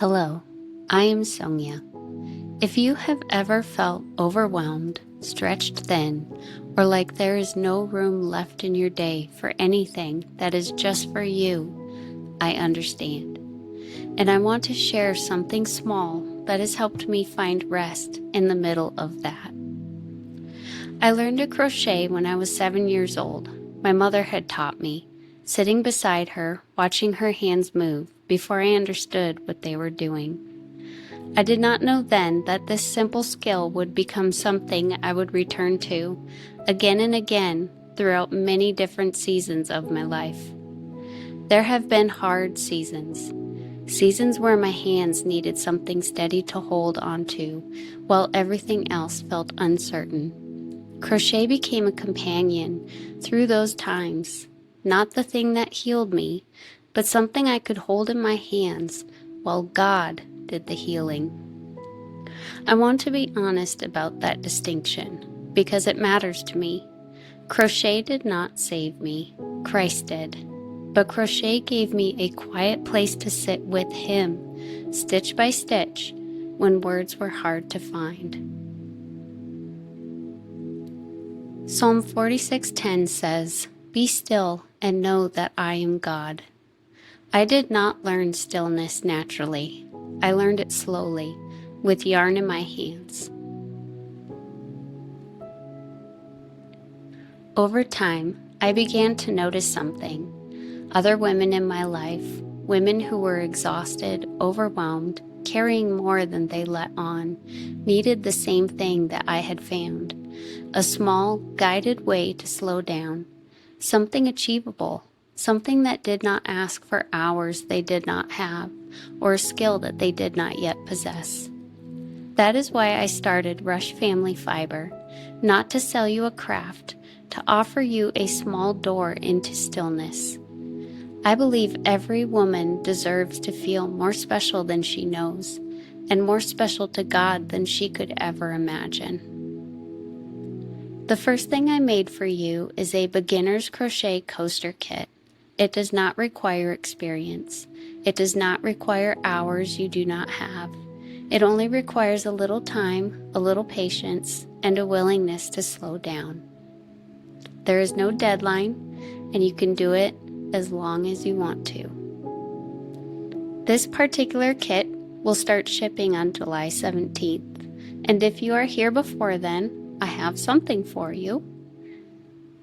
Hello, I am Sonjia. If you have ever felt overwhelmed, stretched thin, or like there is no room left in your day for anything that is just for you, I understand. And I want to share something small that has helped me find rest in the middle of that. I learned to crochet when I was 7 years old. My mother had taught me, sitting beside her, watching her hands move before I understood what they were doing. I did not know then that this simple skill would become something I would return to again and again throughout many different seasons of my life. There have been hard seasons where my hands needed something steady to hold onto while everything else felt uncertain. Crochet became a companion through those times, not the thing that healed me, but something I could hold in my hands while God did the healing. I want to be honest about that distinction because it matters to me. Crochet did not save me, Christ did. But crochet gave me a quiet place to sit with Him, stitch by stitch, when words were hard to find. Psalm 46:10 says, "Be still and know that I am God." I did not learn stillness naturally. I learned it slowly, with yarn in my hands. Over time, I began to notice something. Other women in my life, women who were exhausted, overwhelmed, carrying more than they let on, needed the same thing that I had found. A small, guided way to slow down. Something achievable. Something that did not ask for hours they did not have, or a skill that they did not yet possess. That is why I started Rush Family Fiber, not to sell you a craft, to offer you a small door into stillness. I believe every woman deserves to feel more special than she knows, and more special to God than she could ever imagine. The first thing I made for you is a beginner's crochet coaster kit. It does not require experience. It does not require hours you do not have. It only requires a little time, a little patience, and a willingness to slow down. There is no deadline, and you can do it as long as you want to. This particular kit will start shipping on July 17th, and if you are here before then, I have something for you.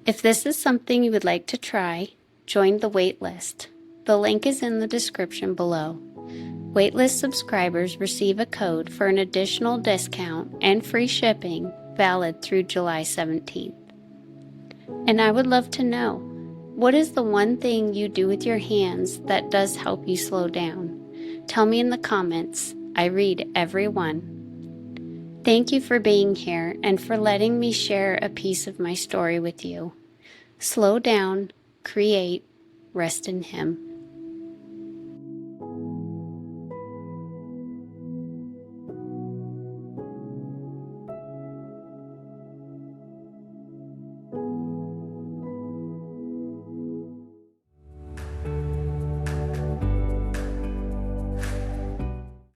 If this is something you would like to try, join the wait list. The link is in the description below. Waitlist subscribers receive a code for an additional discount and free shipping valid through July 17th. And I would love to know, what is the one thing you do with your hands that does help you slow down? Tell me in the comments. I read every one. Thank you for being here and for letting me share a piece of my story with you. Slow down, create, rest in Him.